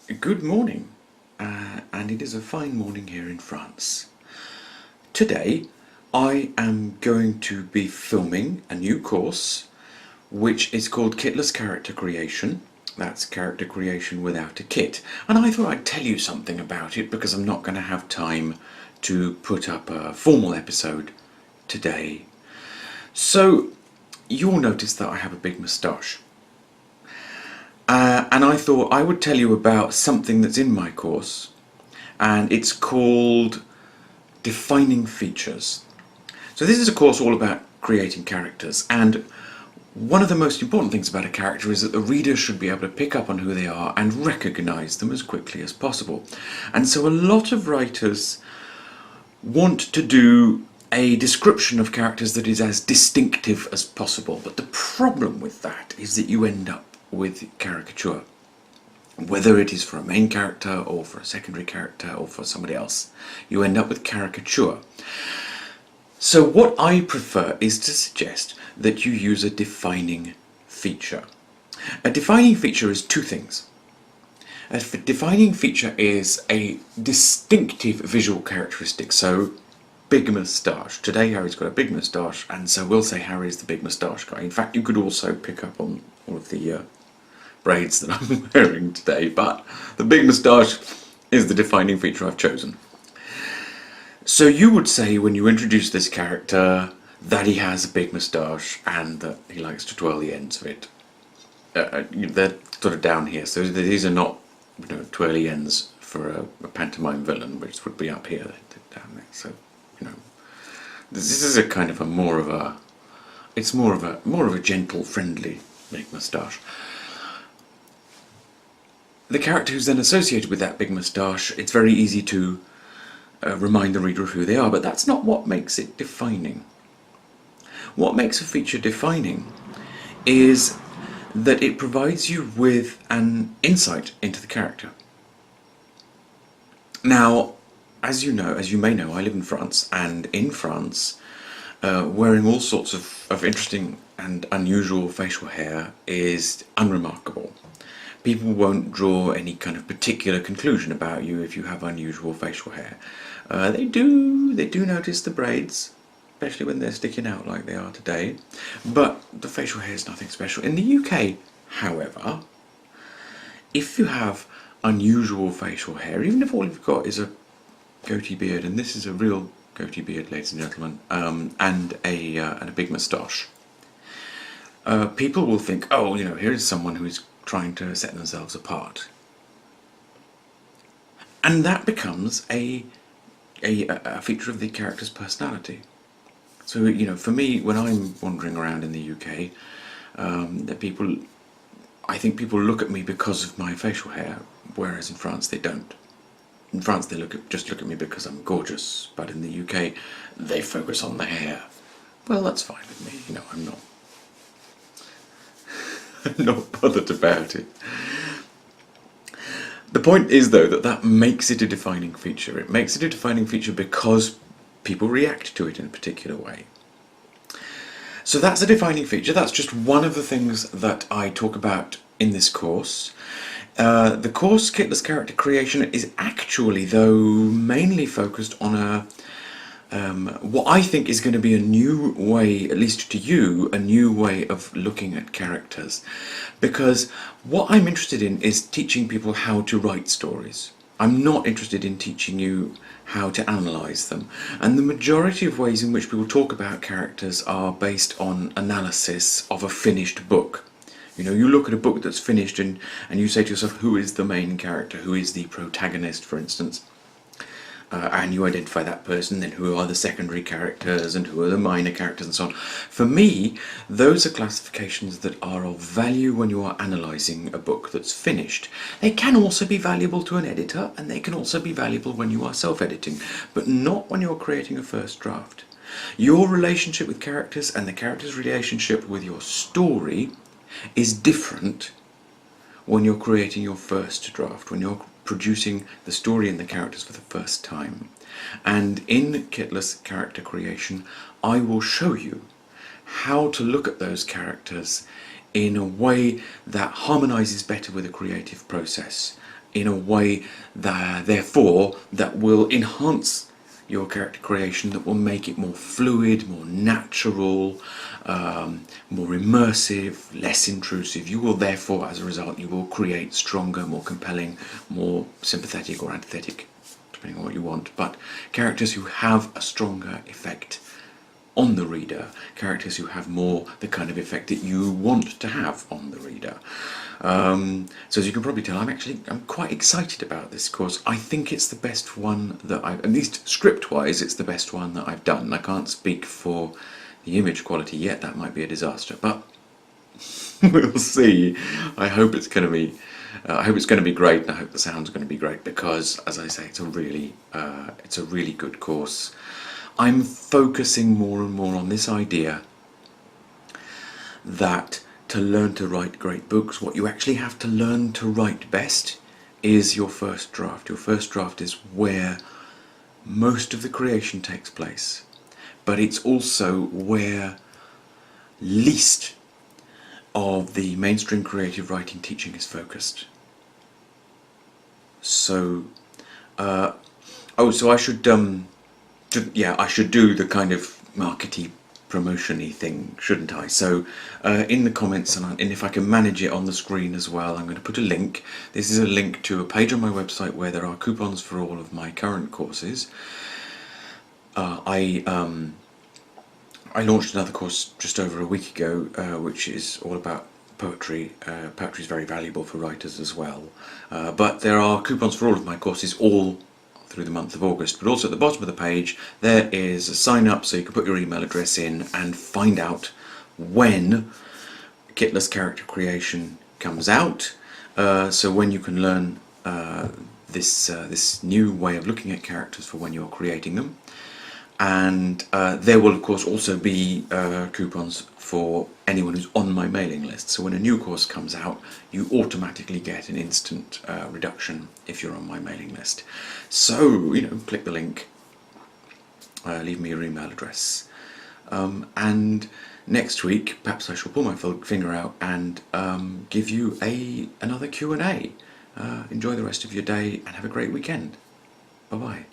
Good morning, and it is a fine morning here in France. Today I am going to be filming a new course which is called Kitless Character Creation. That's character creation without a kit. And I thought I'd tell you something about it because I'm not going to have time to put up a formal episode today. So you'll notice that I have a big moustache. And I thought I would tell you about something that's in my course, and it's called Defining Features. So this is a course all about creating characters, and one of the most important things about a character is that the reader should be able to pick up on who they are and recognise them as quickly as possible. And so a lot of writers want to do a description of characters that is as distinctive as possible, but the problem with that is that you end up with caricature, whether it is for a main character or for a secondary character or for somebody else. You end up with caricature. So what I prefer is to suggest that you use a defining feature. A defining feature is two things. A defining feature is a distinctive visual characteristic. So big moustache. Today Harry's got a big moustache, and so we'll say Harry's the big moustache guy. In fact, you could also pick up on all of the braids that I'm wearing today, but the big moustache is the defining feature I've chosen. So you would say, when you introduce this character, that he has a big moustache and that he likes to twirl the ends of it. They're sort of down here, so these are not, twirly ends for a pantomime villain, which would be up here, down there. So, this is a kind of more of a gentle, friendly big moustache. The character who's then associated with that big moustache, it's very easy to remind the reader of who they are, but that's not what makes it defining. What makes a feature defining is that it provides you with an insight into the character. Now, as you may know, I live in France, and in France, wearing all sorts of interesting and unusual facial hair is unremarkable. People won't draw any kind of particular conclusion about you if you have unusual facial hair. They do notice the braids, especially when they're sticking out like they are today, but the facial hair is nothing special. In the UK, however, if you have unusual facial hair, even if all you've got is a goatee beard, and this is a real goatee beard, ladies and gentlemen, and a big moustache, people will think, oh, here is someone who is trying to set themselves apart. And that becomes a feature of the character's personality. So, for me, when I'm wandering around in the UK, I think people look at me because of my facial hair, whereas in France they don't. In France they just look at me because I'm gorgeous, but in the UK they focus on the hair. Well, that's fine with me, I'm not bothered about it. The point is, though, that makes it a defining feature. It makes it a defining feature because people react to it in a particular way. So that's a defining feature. That's just one of the things that I talk about in this course. The course, Kitless Character Creation, is actually, though, mainly focused on what I think is going to be a new way, at least to you, a new way of looking at characters. Because what I'm interested in is teaching people how to write stories. I'm not interested in teaching you how to analyse them. And the majority of ways in which people talk about characters are based on analysis of a finished book. You look at a book that's finished and you say to yourself, who is the main character? Who is the protagonist, for instance? And you identify that person, then who are the secondary characters and who are the minor characters and so on. For me, those are classifications that are of value when you are analysing a book that's finished. They can also be valuable to an editor, and they can also be valuable when you are self-editing, but not when you're creating a first draft. Your relationship with characters and the character's relationship with your story is different when you're creating your first draft, when you're producing the story and the characters for the first time. And in Kitless Character Creation, I will show you how to look at those characters in a way that harmonizes better with a creative process in a way that, therefore, that will enhance your character creation, that will make it more fluid, more natural, more immersive, less intrusive. You will therefore, as a result, you will create stronger, more compelling, more sympathetic or antithetic, depending on what you want, but characters who have a stronger effect on the reader, characters who have more the kind of effect that you want to have on the reader. So as you can probably tell, I'm quite excited about this course. I think it's the best one that at least script-wise, it's the best one that I've done. I can't speak for the image quality yet, that might be a disaster, but we'll see. I hope it's going to be great, and I hope the sound's going to be great, because, as I say, it's a really good course. I'm focusing more and more on this idea that to learn to write great books, what you actually have to learn to write best is your first draft. Your first draft is where most of the creation takes place, but it's also where least of the mainstream creative writing teaching is focused. So, so I should I should do the kind of markety, promotion-y thing, shouldn't I? So in the comments, and if I can manage it on the screen as well, I'm going to put a link. This is a link to a page on my website where there are coupons for all of my current courses. I launched another course just over a week ago, which is all about poetry. Poetry is very valuable for writers as well. But there are coupons for all of my courses, all through the month of August, but also at the bottom of the page there is a sign up, so you can put your email address in and find out when Kitless Character Creation comes out, so when you can learn this new way of looking at characters for when you're creating them. And there will of course also be coupons for anyone who's on my mailing list. So when a new course comes out, you automatically get an instant reduction if you're on my mailing list. So, click the link, leave me your email address. And next week, perhaps I shall pull my finger out and give you another Q&A. Enjoy the rest of your day and have a great weekend. Bye-bye.